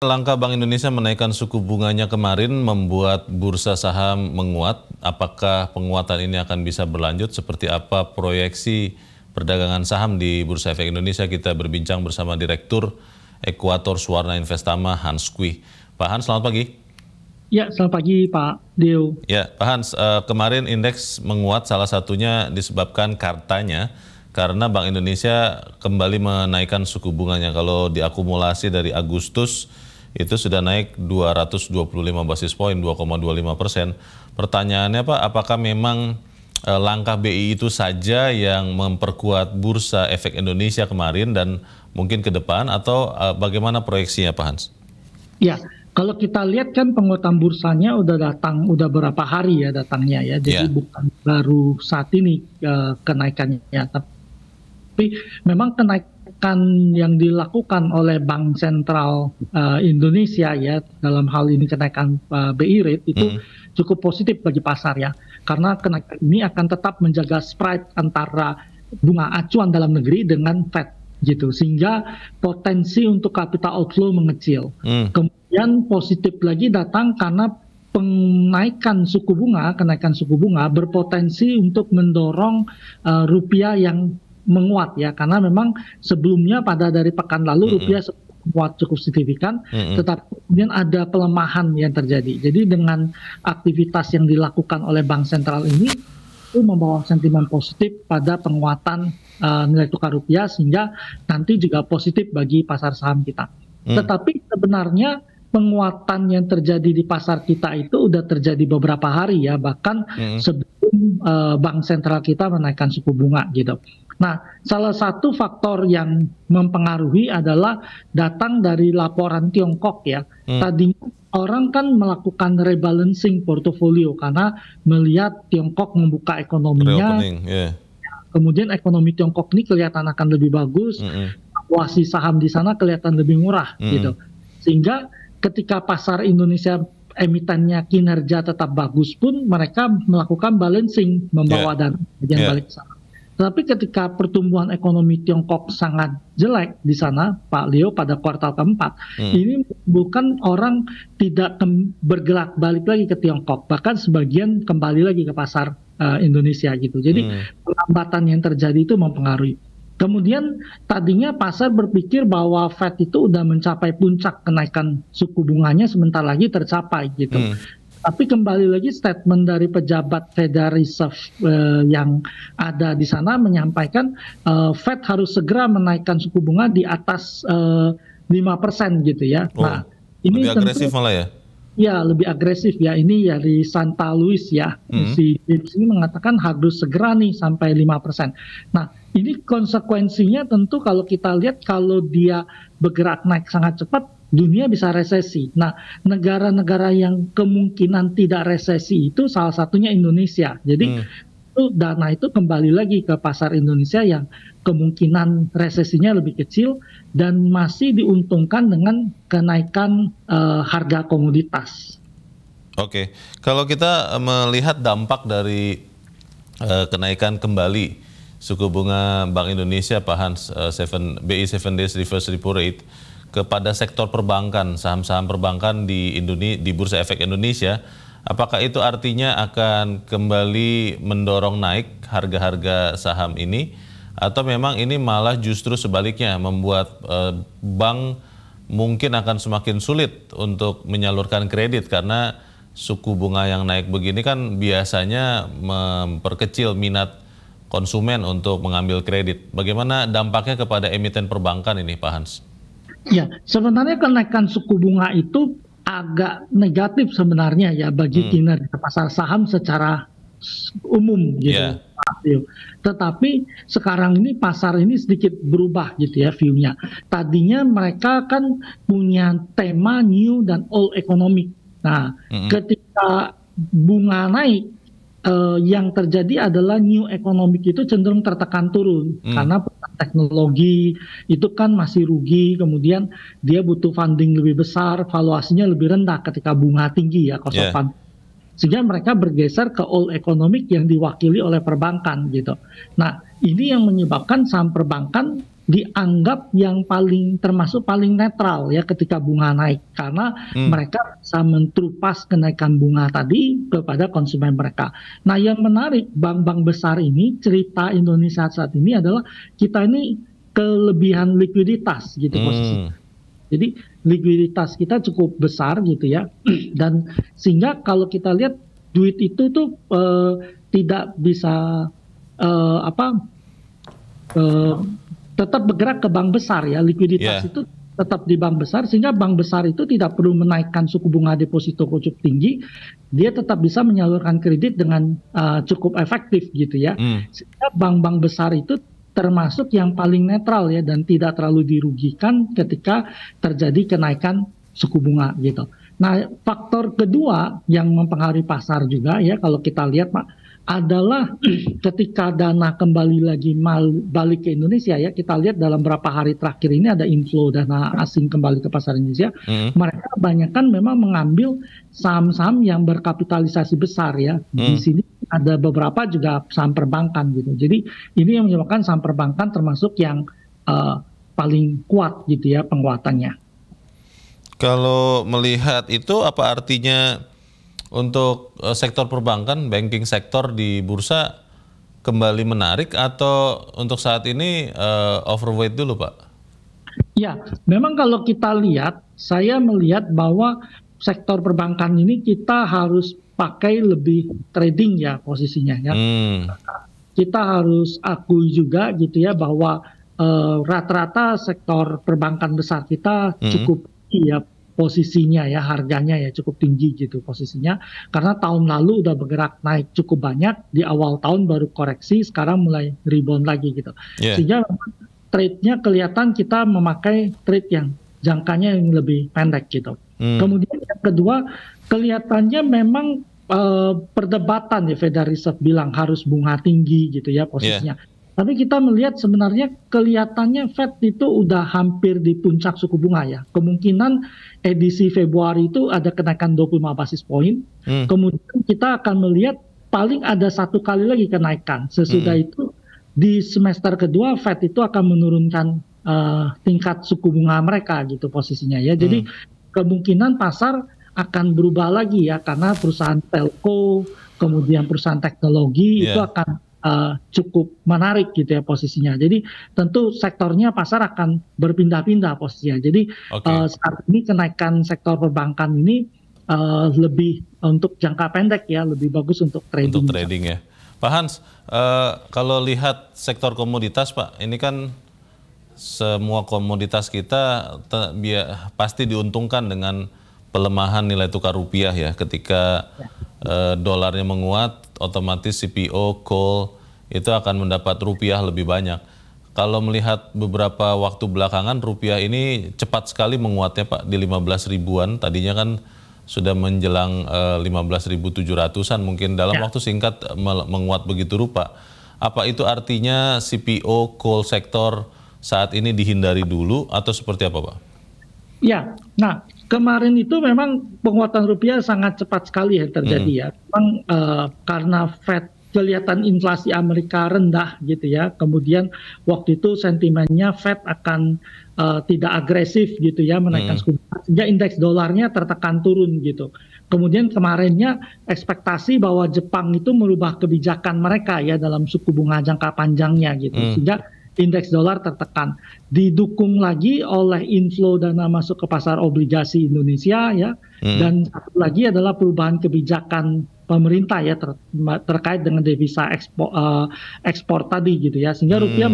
Langkah Bank Indonesia menaikkan suku bunganya kemarin membuat bursa saham menguat. Apakah penguatan ini akan bisa berlanjut? Seperti apa proyeksi perdagangan saham di Bursa Efek Indonesia? Kita berbincang bersama Direktur Ekuator Suwarna Investama Hans Kuih. Pak Hans, selamat pagi. Ya, selamat pagi Pak Dio. Ya, Pak Hans, kemarin indeks menguat salah satunya disebabkan karena Bank Indonesia kembali menaikkan suku bunganya. Kalau diakumulasi dari Agustus itu sudah naik 225 basis poin, 2,25%. Pertanyaannya Pak, apakah memang langkah BI itu saja yang memperkuat Bursa Efek Indonesia kemarin dan mungkin ke depan, atau bagaimana proyeksinya Pak Hans? Ya, kalau kita lihat kan penguatan bursanya udah berapa hari ya datangnya ya, jadi bukan baru saat ini kenaikannya. Tapi memang kenaikan yang dilakukan oleh Bank Sentral Indonesia ya, dalam hal ini kenaikan BI rate itu cukup positif bagi pasar ya, karena kenaikan ini akan tetap menjaga spread antara bunga acuan dalam negeri dengan Fed gitu, sehingga potensi untuk capital outflow mengecil. Kemudian positif lagi datang karena kenaikan suku bunga berpotensi untuk mendorong rupiah yang menguat ya, karena memang sebelumnya dari pekan lalu rupiah menguat cukup signifikan, tetapi kemudian ada pelemahan yang terjadi. Jadi dengan aktivitas yang dilakukan oleh Bank Sentral ini itu membawa sentimen positif pada penguatan nilai tukar rupiah, sehingga nanti juga positif bagi pasar saham kita. Tetapi sebenarnya penguatan yang terjadi di pasar kita itu udah terjadi beberapa hari ya, bahkan sebelum Bank Sentral kita menaikkan suku bunga gitu. Nah, salah satu faktor yang mempengaruhi adalah datang dari laporan Tiongkok ya. Tadinya orang kan melakukan rebalancing portofolio karena melihat Tiongkok membuka ekonominya. Kemudian ekonomi Tiongkok ini kelihatan akan lebih bagus, valuasi saham di sana kelihatan lebih murah gitu. Sehingga ketika pasar Indonesia emitennya kinerja tetap bagus pun mereka melakukan balancing, membawa dana balik ke sana. Tapi ketika pertumbuhan ekonomi Tiongkok sangat jelek di sana, Pak Leo, pada kuartal keempat, ini bukan orang tidak bergerak balik lagi ke Tiongkok, bahkan sebagian kembali lagi ke pasar Indonesia gitu. Jadi pelambatan yang terjadi itu mempengaruhi. Kemudian tadinya pasar berpikir bahwa Fed itu udah mencapai puncak kenaikan suku bunganya, sebentar lagi tercapai gitu. Tapi kembali lagi statement dari pejabat Federal Reserve yang ada di sana menyampaikan Fed harus segera menaikkan suku bunga di atas 5% gitu ya. Nah, ini lebih agresif malah ya? Ya, lebih agresif ya. Ini dari Santa Luis ya. Si James ini mengatakan harus segera nih sampai 5%. Nah, ini konsekuensinya tentu kalau kita lihat, kalau dia bergerak naik sangat cepat, dunia bisa resesi. Nah, negara-negara yang kemungkinan tidak resesi itu salah satunya Indonesia. Jadi dana itu kembali lagi ke pasar Indonesia yang kemungkinan resesinya lebih kecil dan masih diuntungkan dengan kenaikan harga komoditas. Oke, kalau kita melihat dampak dari kenaikan kembali suku bunga Bank Indonesia, Pak Hans, BI 7 Days Reverse Repo Rate kepada sektor perbankan, saham-saham perbankan di Bursa Efek Indonesia, apakah itu artinya akan kembali mendorong naik harga-harga saham ini, atau memang ini malah justru sebaliknya membuat bank mungkin akan semakin sulit untuk menyalurkan kredit karena suku bunga yang naik begini kan biasanya memperkecil minat konsumen untuk mengambil kredit. Bagaimana dampaknya kepada emiten perbankan ini, Pak Hans? Ya, sebenarnya kenaikan suku bunga itu agak negatif sebenarnya ya bagi kinerja pasar saham secara umum gitu. Tetapi sekarang ini pasar ini sedikit berubah gitu ya view-nya. Tadinya mereka kan punya tema new dan old economic. Nah, ketika bunga naik, yang terjadi adalah new economic itu cenderung tertekan turun karena teknologi itu kan masih rugi, kemudian dia butuh funding lebih besar, valuasinya lebih rendah ketika bunga tinggi ya, cost of fund. Sehingga mereka bergeser ke old economic yang diwakili oleh perbankan gitu. Nah, ini yang menyebabkan saham perbankan dianggap yang termasuk paling netral ya ketika bunga naik, karena mereka bisa mentrupas kenaikan bunga tadi kepada konsumen mereka. Nah, yang menarik bank-bank besar ini, cerita Indonesia saat ini adalah kita ini kelebihan likuiditas gitu posisi. Jadi likuiditas kita cukup besar gitu ya, dan sehingga kalau kita lihat duit itu tuh tidak bisa tetap bergerak ke bank besar ya, likuiditas itu tetap di bank besar, sehingga bank besar itu tidak perlu menaikkan suku bunga deposito cukup tinggi, dia tetap bisa menyalurkan kredit dengan cukup efektif gitu ya. Sehingga bank-bank besar itu termasuk yang paling netral ya, dan tidak terlalu dirugikan ketika terjadi kenaikan suku bunga gitu. Nah, faktor kedua yang mempengaruhi pasar juga ya, kalau kita lihat Pak, adalah ketika dana kembali lagi balik ke Indonesia ya, kita lihat dalam beberapa hari terakhir ini ada inflow dana asing kembali ke pasar Indonesia. Mereka kebanyakan memang mengambil saham-saham yang berkapitalisasi besar ya. Di sini ada beberapa juga saham perbankan gitu. Jadi ini yang menyebabkan saham perbankan termasuk yang paling kuat gitu ya penguatannya. Kalau melihat itu, apa artinya untuk sektor perbankan, banking sektor di bursa kembali menarik, atau untuk saat ini overweight dulu Pak? Ya, memang kalau kita lihat, saya melihat bahwa sektor perbankan ini kita harus pakai lebih trading ya posisinya ya. Kita harus akui juga gitu ya bahwa rata-rata sektor perbankan besar kita cukup ya posisinya ya, harganya ya cukup tinggi gitu posisinya, karena tahun lalu udah bergerak naik cukup banyak, di awal tahun baru koreksi, sekarang mulai rebound lagi gitu. Sehingga trade-nya kelihatan kita memakai trade yang jangkanya yang lebih pendek gitu. Kemudian yang kedua, kelihatannya memang perdebatan ya, Federal Reserve bilang harus bunga tinggi gitu ya posisinya. Tapi kita melihat sebenarnya kelihatannya Fed itu udah hampir di puncak suku bunga ya. Kemungkinan edisi Februari itu ada kenaikan 25 basis poin. Kemudian kita akan melihat paling ada satu kali lagi kenaikan. Sesudah itu di semester kedua Fed itu akan menurunkan tingkat suku bunga mereka gitu posisinya ya. Jadi kemungkinan pasar akan berubah lagi ya, karena perusahaan telco, kemudian perusahaan teknologi itu akan cukup menarik gitu ya posisinya. Jadi tentu sektornya pasar akan berpindah-pindah posisinya. Jadi saat ini kenaikan sektor perbankan ini lebih untuk jangka pendek ya, lebih bagus untuk trading. Untuk trading ya. Pak Hans, kalau lihat sektor komoditas Pak, ini kan semua komoditas kita pasti diuntungkan dengan pelemahan nilai tukar rupiah ya. Ketika dolarnya menguat, otomatis CPO, coal itu akan mendapat rupiah lebih banyak. Kalau melihat beberapa waktu belakangan, rupiah ini cepat sekali menguatnya Pak, di 15 ribuan. Tadinya kan sudah menjelang 15.700-an, mungkin dalam waktu singkat menguat begitu rupa. Apa itu artinya CPO, coal sektor saat ini dihindari dulu atau seperti apa Pak? Ya, nah kemarin itu memang penguatan rupiah sangat cepat sekali yang terjadi ya. Memang karena Fed kelihatan inflasi Amerika rendah gitu ya. Kemudian waktu itu sentimennya Fed akan tidak agresif gitu ya menaikkan suku bunga, sehingga indeks dolarnya tertekan turun gitu. Kemudian kemarinnya ekspektasi bahwa Jepang itu merubah kebijakan mereka ya dalam suku bunga jangka panjangnya gitu. Sehingga indeks dolar tertekan, didukung lagi oleh inflow dana masuk ke pasar obligasi Indonesia ya, dan satu lagi adalah perubahan kebijakan pemerintah ya terkait dengan devisa ekspor tadi gitu ya, sehingga rupiah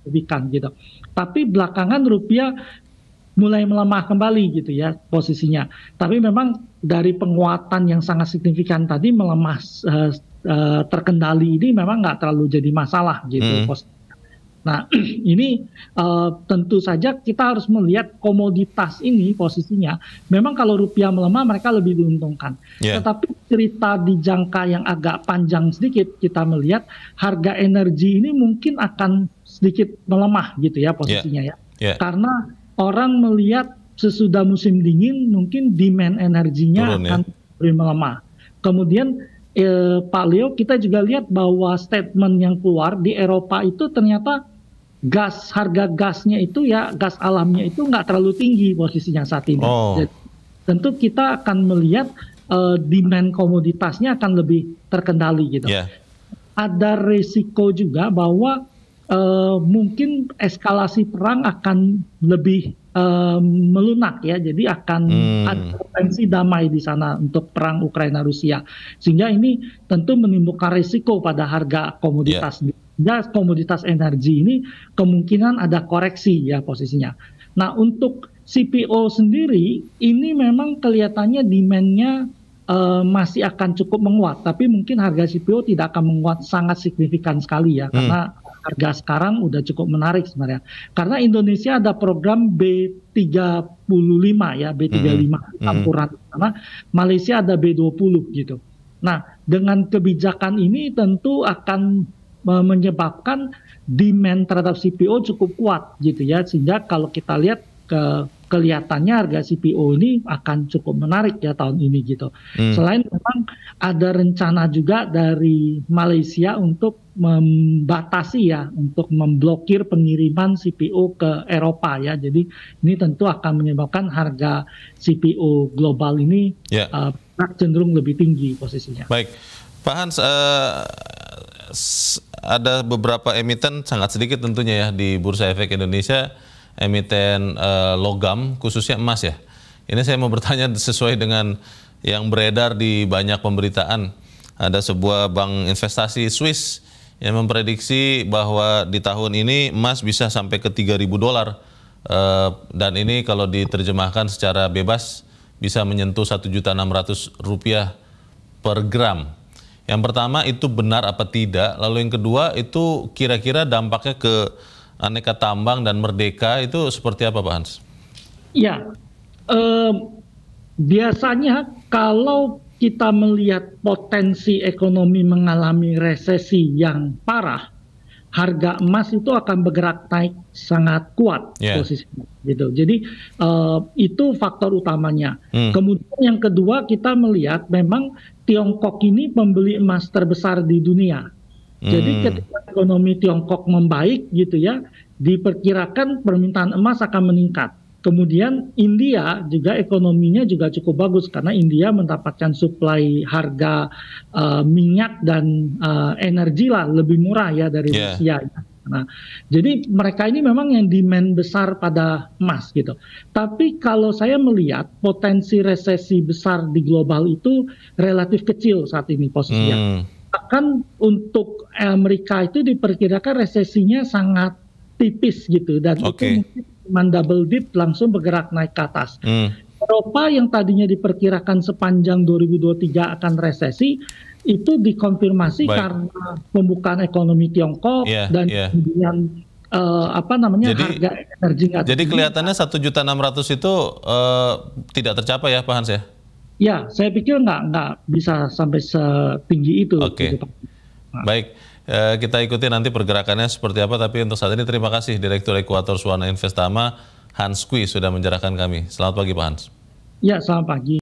lebihkan gitu. Tapi belakangan rupiah mulai melemah kembali gitu ya posisinya. Tapi memang dari penguatan yang sangat signifikan tadi melemah terkendali ini memang nggak terlalu jadi masalah gitu. Nah ini tentu saja kita harus melihat komoditas ini posisinya. Memang kalau rupiah melemah mereka lebih diuntungkan. Tetapi cerita di jangka yang agak panjang sedikit kita melihat harga energi ini mungkin akan sedikit melemah gitu ya posisinya ya. Karena orang melihat sesudah musim dingin mungkin demand energinya akan lebih melemah. Kemudian Pak Leo, kita juga lihat bahwa statement yang keluar di Eropa itu ternyata harga gasnya itu ya gas alamnya itu nggak terlalu tinggi posisinya saat ini. Jadi, tentu kita akan melihat demand komoditasnya akan lebih terkendali gitu. Ada resiko juga bahwa mungkin eskalasi perang akan lebih melunak ya, jadi akan ada potensi damai di sana untuk perang Ukraina Rusia, sehingga ini tentu menimbulkan risiko pada harga komoditas. Komoditas energi ini kemungkinan ada koreksi ya posisinya. Nah untuk CPO sendiri ini memang kelihatannya demand-nya masih akan cukup menguat, tapi mungkin harga CPO tidak akan menguat sangat signifikan sekali ya, karena harga sekarang udah cukup menarik sebenarnya. Karena Indonesia ada program B35 ya, B35 campuran, karena Malaysia ada B20 gitu. Nah, dengan kebijakan ini tentu akan menyebabkan demand terhadap CPO cukup kuat gitu ya, sehingga kalau kita lihat kelihatannya harga CPO ini akan cukup menarik ya tahun ini gitu. Selain memang ada rencana juga dari Malaysia untuk membatasi ya, untuk memblokir pengiriman CPO ke Eropa ya. Jadi ini tentu akan menyebabkan harga CPO global ini cenderung lebih tinggi posisinya. Baik, Pak Hans, ada beberapa emiten, sangat sedikit tentunya ya di Bursa Efek Indonesia, emiten logam, khususnya emas ya. Ini saya mau bertanya sesuai dengan yang beredar di banyak pemberitaan. Ada sebuah bank investasi Swiss yang memprediksi bahwa di tahun ini emas bisa sampai ke $3.000. Dan ini kalau diterjemahkan secara bebas bisa menyentuh Rp1.600.000 per gram. Yang pertama, itu benar apa tidak? Lalu yang kedua, itu kira-kira dampaknya ke aneka tambang dan merdeka itu seperti apa, Pak Hans? Ya, biasanya kalau kita melihat potensi ekonomi mengalami resesi yang parah, harga emas itu akan bergerak naik sangat kuat posisinya gitu. Jadi itu faktor utamanya. Kemudian yang kedua, kita melihat memang Tiongkok ini pembeli emas terbesar di dunia. Jadi ketika ekonomi Tiongkok membaik gitu ya, diperkirakan permintaan emas akan meningkat. Kemudian India juga ekonominya juga cukup bagus karena India mendapatkan suplai harga minyak dan energi lah lebih murah ya dari Rusia. Nah, jadi mereka ini memang yang demand besar pada emas gitu. Tapi kalau saya melihat potensi resesi besar di global itu relatif kecil saat ini posisinya. Bahkan untuk Amerika itu diperkirakan resesinya sangat tipis gitu, dan itu mungkin cuma double dip langsung bergerak naik ke atas. Eropa yang tadinya diperkirakan sepanjang 2023 akan resesi, itu dikonfirmasi karena pembukaan ekonomi Tiongkok dan kemudian harga energi. Jadi kelihatannya 1.600.000 itu tidak tercapai ya, Pak Hans ya? Ya, saya pikir nggak bisa sampai setinggi itu. Gitu, Baik, kita ikuti nanti pergerakannya seperti apa. Tapi untuk saat ini terima kasih Direktur Ekuator Suwana Investama Hans Kui sudah mencerahkan kami. Selamat pagi Pak Hans. Ya, selamat pagi.